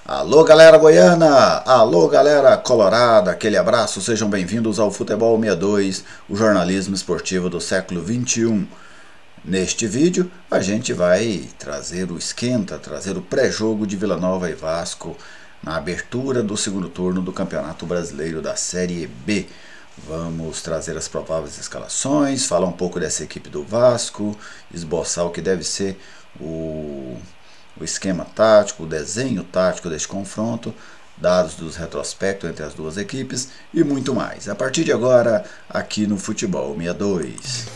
Alô galera goiana, alô galera colorada, aquele abraço, sejam bem-vindos ao Futebol 62, o jornalismo esportivo do século XXI. Neste vídeo a gente vai trazer o esquenta, trazer o pré-jogo de Vila Nova e Vasco na abertura do segundo turno do Campeonato Brasileiro da Série B. Vamos trazer as prováveis escalações, falar um pouco dessa equipe do Vasco, esboçar o que deve ser o esquema tático, o desenho tático deste confronto, dados dos retrospectos entre as duas equipes e muito mais. A partir de agora, aqui no Futebol 62.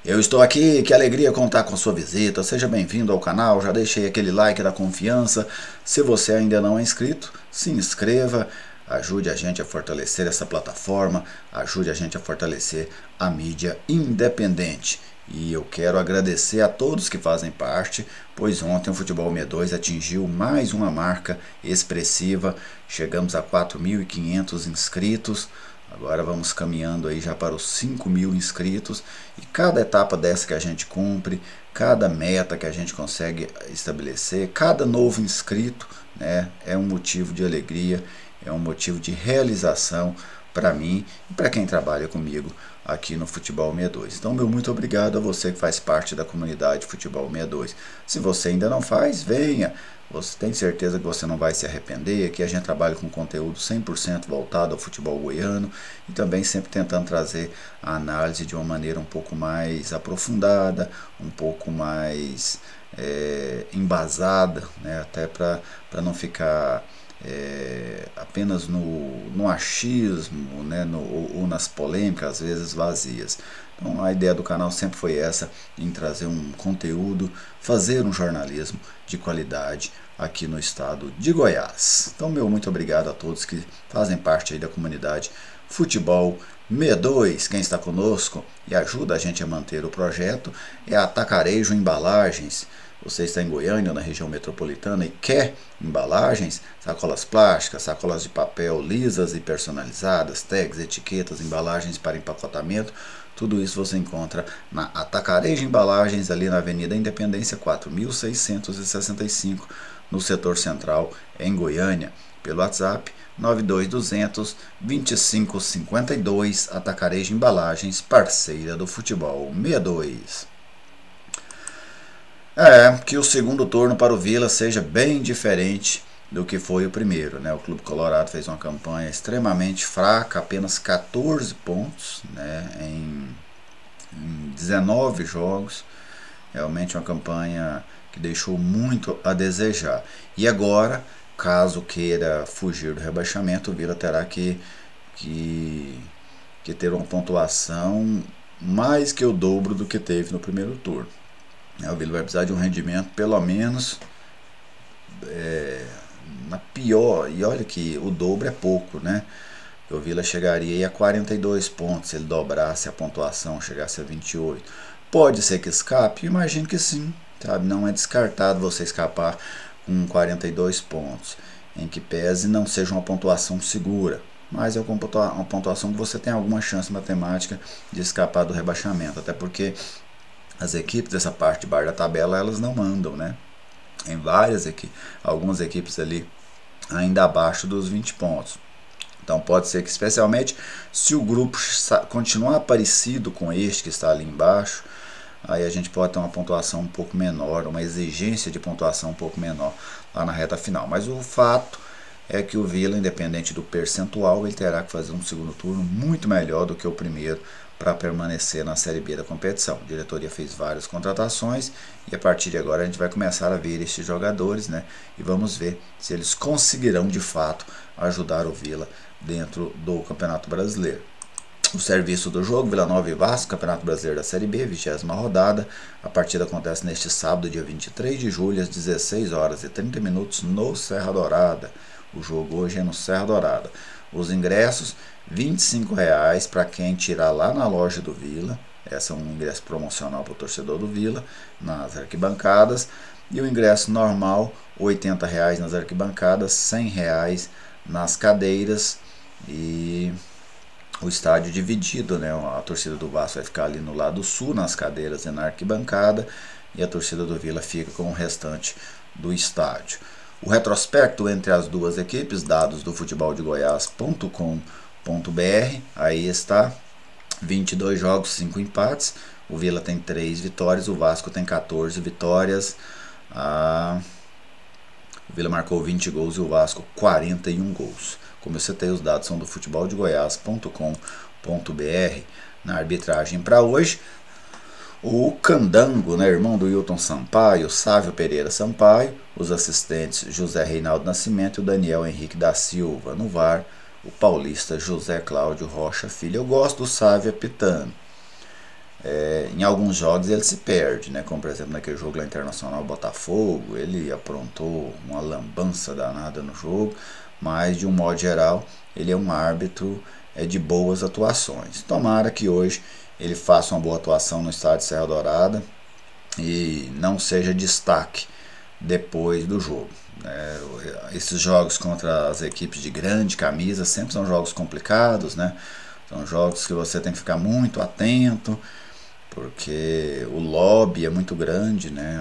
Eu estou aqui, que alegria contar com sua visita, seja bem-vindo ao canal, já deixei aquele like da confiança, se você ainda não é inscrito, se inscreva, ajude a gente a fortalecer essa plataforma, ajude a gente a fortalecer a mídia independente. E eu quero agradecer a todos que fazem parte, pois ontem o Futebol 62 atingiu mais uma marca expressiva, chegamos a 4.500 inscritos, agora vamos caminhando aí já para os 5.000 inscritos, e cada etapa dessa que a gente cumpre, cada meta que a gente consegue estabelecer, cada novo inscrito, né, é um motivo de alegria, é um motivo de realização para mim e para quem trabalha comigo aqui no Futebol 62. Então, meu muito obrigado a você que faz parte da comunidade Futebol 62. Se você ainda não faz, venha. Você tem certeza que você não vai se arrepender. Aqui a gente trabalha com conteúdo 100% voltado ao futebol goiano e também sempre tentando trazer a análise de uma maneira um pouco mais aprofundada, um pouco mais embasada, né? Até para não ficar apenas no achismo, né, ou nas polêmicas, às vezes vazias. Então a ideia do canal sempre foi essa, em trazer um conteúdo, fazer um jornalismo de qualidade aqui no estado de Goiás. Então meu muito obrigado a todos que fazem parte aí da comunidade Futebol 62. Quem está conosco e ajuda a gente a manter o projeto é a Atacarejo Embalagens. Você está em Goiânia, na região metropolitana, e quer embalagens, sacolas plásticas, sacolas de papel lisas e personalizadas, tags, etiquetas, embalagens para empacotamento, tudo isso você encontra na Atacarejo Embalagens, ali na Avenida Independência 4665, no setor central, em Goiânia, pelo WhatsApp 92200 2552, Atacarejo Embalagens, parceira do Futebol 62. Que o segundo turno para o Vila seja bem diferente do que foi o primeiro, né? O Clube Colorado fez uma campanha extremamente fraca, apenas 14 pontos, né, em 19 jogos, realmente uma campanha que deixou muito a desejar. E agora, caso queira fugir do rebaixamento, o Vila terá que ter uma pontuação mais que o dobro do que teve no primeiro turno. O Vila vai precisar de um rendimento pelo menos na pior, e olha que o dobro é pouco, né? O Vila chegaria aí a 42 pontos se ele dobrasse a pontuação, chegasse a 28. Pode ser que escape? Imagino que sim, sabe? Não é descartado você escapar com 42 pontos, em que pese não seja uma pontuação segura, mas é uma pontuação que você tem alguma chance matemática de escapar do rebaixamento, até porque as equipes dessa parte de baixo da tabela, elas não mandam, né? Em várias equipes, algumas equipes ali ainda abaixo dos 20 pontos. Então pode ser que, especialmente se o grupo continuar parecido com este que está ali embaixo, aí a gente pode ter uma pontuação um pouco menor, uma exigência de pontuação um pouco menor lá na reta final. Mas o fato é que o Vila, independente do percentual, ele terá que fazer um segundo turno muito melhor do que o primeiro para permanecer na Série B da competição. A diretoria fez várias contratações e a partir de agora a gente vai começar a ver esses jogadores, né? E vamos ver se eles conseguirão de fato ajudar o Vila dentro do Campeonato Brasileiro. O serviço do jogo, Vila Nova e Vasco, Campeonato Brasileiro da Série B, 20ª rodada. A partida acontece neste sábado, dia 23 de julho, às 16h30, no Serra Dourada. O jogo hoje é no Serra Dourada. Os ingressos, R$ 25,00 para quem tirar lá na loja do Vila. Esse é um ingresso promocional para o torcedor do Vila, nas arquibancadas. E o ingresso normal, R$ 80,00 nas arquibancadas, R$ 100,00 nas cadeiras. E o estádio dividido, né? A torcida do Vasco vai ficar ali no lado sul, nas cadeiras e na arquibancada, e a torcida do Vila fica com o restante do estádio. O retrospecto entre as duas equipes, dados do futeboldegoias.com.br, aí está, 22 jogos, 5 empates, o Vila tem 3 vitórias, o Vasco tem 14 vitórias, o Vila marcou 20 gols e o Vasco 41 gols. Como eu citei, os dados são do futeboldegoias.com.br. Na arbitragem para hoje, o Candango, né, irmão do Wilton Sampaio, Sávio Pereira Sampaio, os assistentes José Reinaldo Nascimento e o Daniel Henrique da Silva. No VAR, o paulista José Cláudio Rocha Filho. Eu gosto do Sávio apitando. Em alguns jogos ele se perde, né? Como por exemplo naquele jogo lá Internacional Botafogo, ele aprontou uma lambança danada no jogo, mas de um modo geral ele é um árbitro de boas atuações. Tomara que hoje ele faça uma boa atuação no estádio Serra Dourada e não seja destaque depois do jogo. Esses jogos contra as equipes de grande camisa sempre são jogos complicados, né? São jogos que você tem que ficar muito atento, porque o lobby é muito grande, né?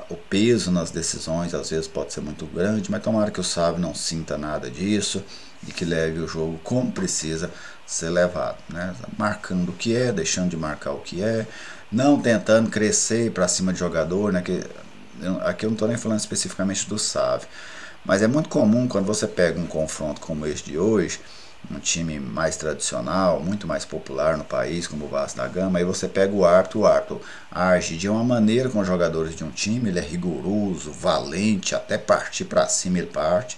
O peso nas decisões às vezes pode ser muito grande, mas tomara que o Sávio não sinta nada disso e que leve o jogo como precisa ser levado, né? Marcando o que é, deixando de marcar o que é, não tentando crescer para cima de jogador, né? Aqui eu não estou nem falando especificamente do Sávio, mas é muito comum quando você pega um confronto como este de hoje, um time mais tradicional, muito mais popular no país, como o Vasco da Gama, aí você pega o árbitro age de uma maneira com os jogadores de um time, ele é rigoroso, valente, até partir para cima ele parte,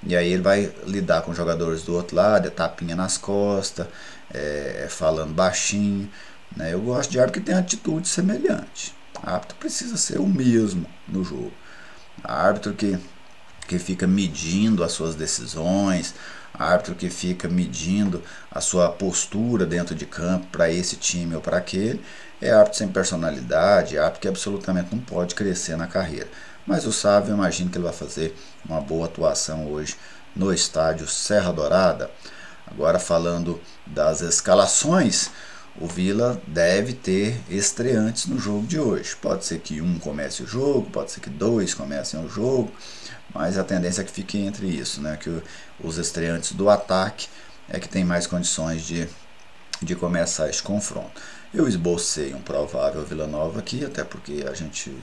e aí ele vai lidar com os jogadores do outro lado, tapinha nas costas, falando baixinho, né? Eu gosto de árbitro que tem atitude semelhante. O árbitro precisa ser o mesmo no jogo. Árbitro que fica medindo as suas decisões, árbitro que fica medindo a sua postura dentro de campo para esse time ou para aquele, é árbitro sem personalidade, árbitro que absolutamente não pode crescer na carreira. Mas o Sávio, eu imagino que ele vai fazer uma boa atuação hoje no estádio Serra Dourada. Agora falando das escalações, o Vila deve ter estreantes no jogo de hoje. Pode ser que um comece o jogo, pode ser que dois comecem o jogo, mas a tendência é que fique entre isso, né? Que os estreantes do ataque é que tem mais condições de começar este confronto. Eu esbocei um provável Vila Nova aqui, até porque a gente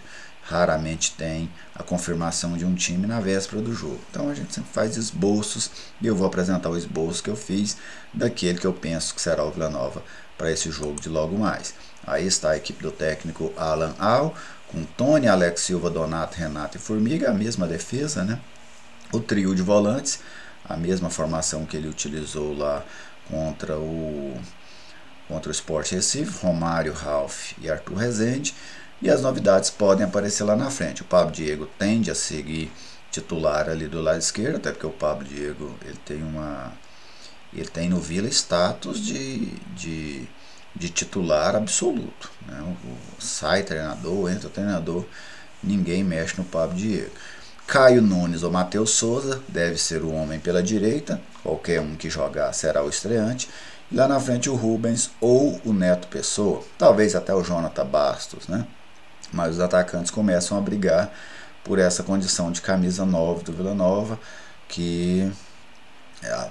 raramente tem a confirmação de um time na véspera do jogo. Então a gente sempre faz esboços e eu vou apresentar o esboço que eu fiz daquele que eu penso que será o Vila Nova para esse jogo de logo mais. Aí está a equipe do técnico Alan Al, com Tony, Alex Silva, Donato, Renato e Formiga, a mesma defesa, né? O trio de volantes, a mesma formação que ele utilizou lá contra o Sport Recife, Romário, Ralf e Arthur Rezende. E as novidades podem aparecer lá na frente. O Pablo Diego tende a seguir titular ali do lado esquerdo, até porque o Pablo Diego ele tem no Vila status de titular absoluto, né? Sai treinador, entra treinador, ninguém mexe no Pablo Diego. Caio Nunes ou Matheus Souza deve ser o homem pela direita, qualquer um que jogar será o estreante. E lá na frente o Rubens ou o Neto Pessoa, talvez até o Jonathan Bastos, né? Mas os atacantes começam a brigar por essa condição de camisa 9 do Vila Nova, que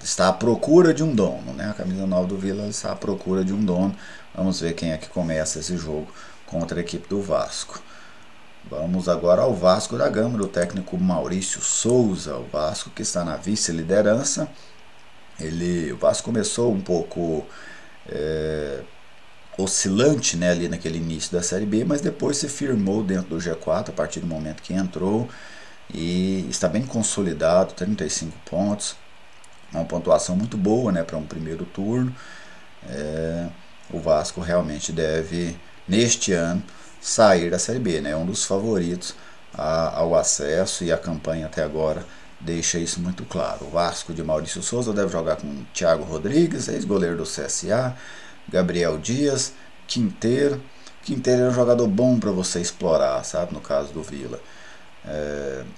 está à procura de um dono, né? A camisa 9 do Vila está à procura de um dono. Vamos ver quem é que começa esse jogo contra a equipe do Vasco. Vamos agora ao Vasco da Gama, do técnico Maurício Souza. O Vasco que está na vice-liderança. O Vasco começou um pouco oscilante, né, ali naquele início da Série B, mas depois se firmou dentro do G4 a partir do momento que entrou e está bem consolidado, 35 pontos, uma pontuação muito boa, né, para um primeiro turno. O Vasco realmente deve, neste ano, sair da Série B, né, é um dos favoritos ao acesso e a campanha até agora deixa isso muito claro. O Vasco de Maurício Souza deve jogar com Thiago Rodrigues, ex-goleiro do CSA, Gabriel Dias, Quinteiro. Quinteiro é um jogador bom para você explorar, sabe, no caso do Vila.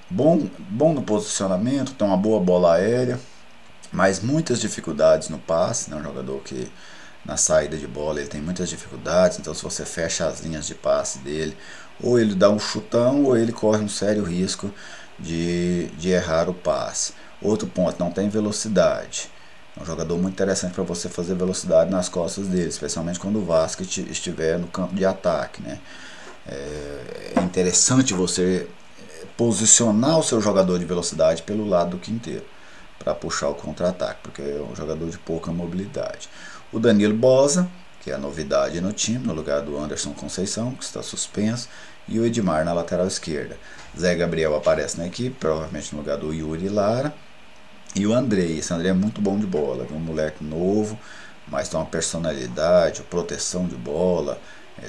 Bom no posicionamento, tem uma boa bola aérea, mas muitas dificuldades no passe, né? Um jogador que na saída de bola ele tem muitas dificuldades, então se você fecha as linhas de passe dele, ou ele dá um chutão ou ele corre um sério risco de errar o passe. Outro ponto, não tem velocidade. É um jogador muito interessante para você fazer velocidade nas costas dele, especialmente quando o Vasco estiver no campo de ataque, né? É interessante você posicionar o seu jogador de velocidade pelo lado do quinteiro para puxar o contra-ataque, porque é um jogador de pouca mobilidade. O Danilo Bosa, que é a novidade no time, no lugar do Anderson Conceição, que está suspenso, e o Edmar na lateral esquerda. Zé Gabriel aparece na equipe, provavelmente no lugar do Yuri Lara. E o Andrei, esse Andrei é muito bom de bola, é um moleque novo, mas tem uma personalidade, proteção de bola,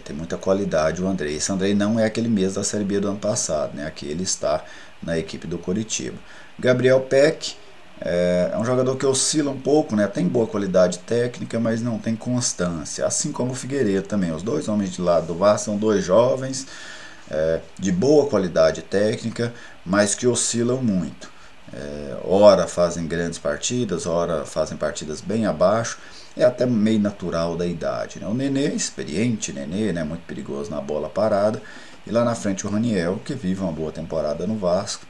tem muita qualidade o Andrei. Esse Andrei não é aquele mesmo da Série B do ano passado, né? Aqui ele está na equipe do Coritiba. Gabriel Peck é um jogador que oscila um pouco, né? Tem boa qualidade técnica, mas não tem constância, assim como o Figueiredo também. Os dois homens de lado do Vasco são dois jovens, de boa qualidade técnica, mas que oscilam muito. Ora fazem grandes partidas, ora fazem partidas bem abaixo, é até meio natural da idade, né? O Nenê, experiente Nenê, né? Muito perigoso na bola parada, e lá na frente o Raniel, que vive uma boa temporada no Vasco,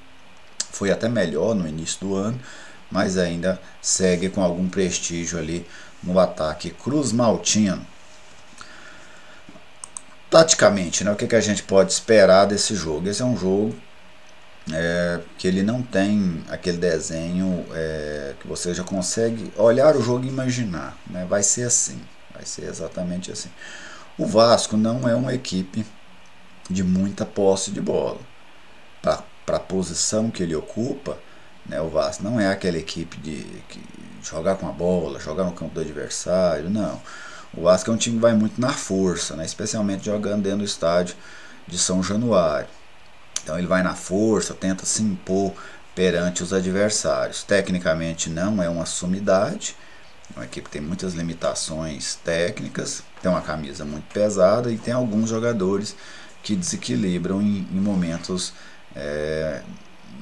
foi até melhor no início do ano, mas ainda segue com algum prestígio ali no ataque Cruz Maltino. Taticamente, né? O que a gente pode esperar desse jogo? Esse é um jogo que ele não tem aquele desenho que você já consegue olhar o jogo e imaginar, né? Vai ser assim, vai ser exatamente assim. O Vasco não é uma equipe de muita posse de bola. Para a posição que ele ocupa, né, o Vasco não é aquela equipe de jogar com a bola, jogar no campo do adversário, não. O Vasco é um time que vai muito na força, né, especialmente jogando dentro do estádio de São Januário. Então ele vai na força, tenta se impor perante os adversários. Tecnicamente não é uma sumidade, é uma equipe que tem muitas limitações técnicas, tem uma camisa muito pesada e tem alguns jogadores que desequilibram em momentos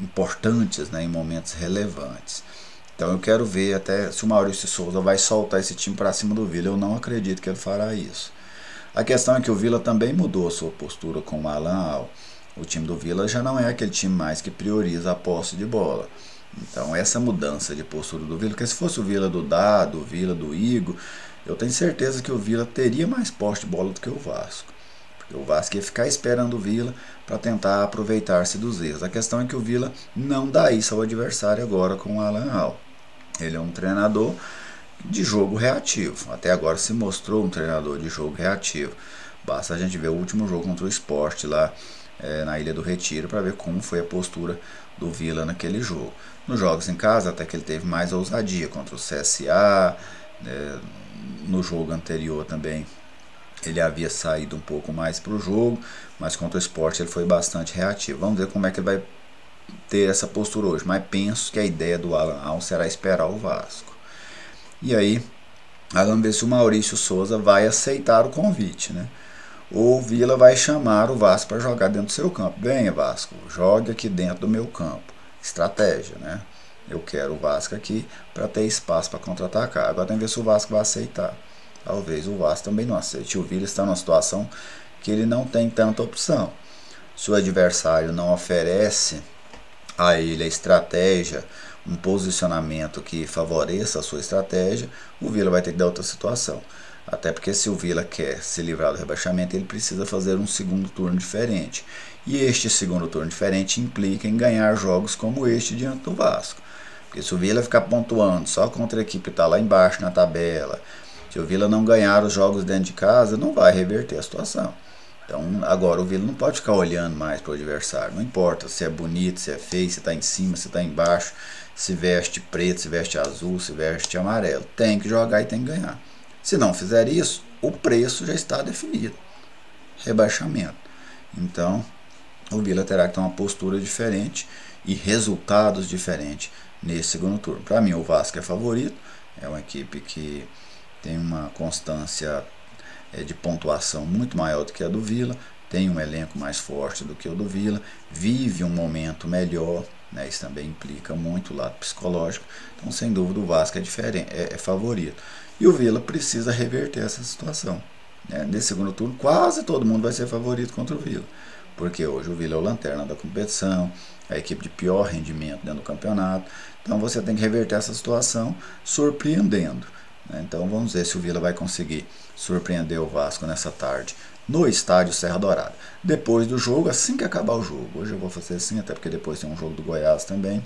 importantes, né, em momentos relevantes. Então eu quero ver até se o Maurício Souza vai soltar esse time para cima do Vila. Eu não acredito que ele fará isso. A questão é que o Vila também mudou a sua postura com o Alan Al. O time do Vila já não é aquele time mais que prioriza a posse de bola. Então essa mudança de postura do Vila, porque se fosse o Vila do Dado, o Vila do Igor, eu tenho certeza que o Vila teria mais posse de bola do que o Vasco. Porque o Vasco ia ficar esperando o Vila para tentar aproveitar-se dos erros. A questão é que o Vila não dá isso ao adversário agora com o Alan Al. Ele é um treinador de jogo reativo. Até agora se mostrou um treinador de jogo reativo. Basta a gente ver o último jogo contra o Sport lá na Ilha do Retiro para ver como foi a postura do Vila naquele jogo. Nos jogos em casa até que ele teve mais ousadia contra o CSA, no jogo anterior também ele havia saído um pouco mais para o jogo, mas contra o Sport ele foi bastante reativo. Vamos ver como é que ele vai ter essa postura hoje, mas penso que a ideia do Alan Al será esperar o Vasco. E aí, vamos ver se o Maurício Souza vai aceitar o convite, né? Ou o Vila vai chamar o Vasco para jogar dentro do seu campo. Venha, Vasco, jogue aqui dentro do meu campo. Estratégia, né? Eu quero o Vasco aqui para ter espaço para contra-atacar. Agora tem que ver se o Vasco vai aceitar. Talvez o Vasco também não aceite. O Vila está numa situação que ele não tem tanta opção. Se o adversário não oferece a ele a estratégia, um posicionamento que favoreça a sua estratégia, o Vila vai ter que dar outra situação. Até porque se o Vila quer se livrar do rebaixamento, ele precisa fazer um segundo turno diferente. E este segundo turno diferente implica em ganhar jogos como este diante do Vasco. Porque se o Vila ficar pontuando só contra a equipe que está lá embaixo na tabela, se o Vila não ganhar os jogos dentro de casa, não vai reverter a situação. Então agora o Vila não pode ficar olhando mais para o adversário. Não importa se é bonito, se é feio, se está em cima, se está embaixo, se veste preto, se veste azul, se veste amarelo. Tem que jogar e tem que ganhar. Se não fizer isso, o preço já está definido. Rebaixamento. Então, o Vila terá que ter uma postura diferente e resultados diferentes nesse segundo turno. Para mim, o Vasco é favorito. É uma equipe que tem uma constância de pontuação muito maior do que a do Vila. Tem um elenco mais forte do que o do Vila. Vive um momento melhor. né? Isso também implica muito o lado psicológico. Então, sem dúvida, o Vasco é diferente, é favorito. E o Vila precisa reverter essa situação, né? Nesse segundo turno, quase todo mundo vai ser favorito contra o Vila, porque hoje o Vila é o lanterna da competição, a equipe de pior rendimento dentro do campeonato. Então você tem que reverter essa situação surpreendendo, né? Então vamos ver se o Vila vai conseguir surpreender o Vasco nessa tarde no estádio Serra Dourada. Depois do jogo, assim que acabar o jogo, hoje eu vou fazer assim, até porque depois tem um jogo do Goiás também.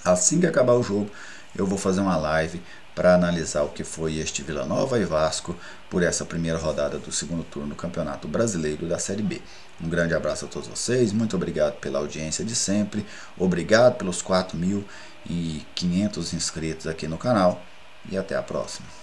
Assim que acabar o jogo, eu vou fazer uma live para analisar o que foi este Vila Nova e Vasco por essa primeira rodada do segundo turno do Campeonato Brasileiro da Série B. Um grande abraço a todos vocês, muito obrigado pela audiência de sempre, obrigado pelos 4.500 inscritos aqui no canal e até a próxima.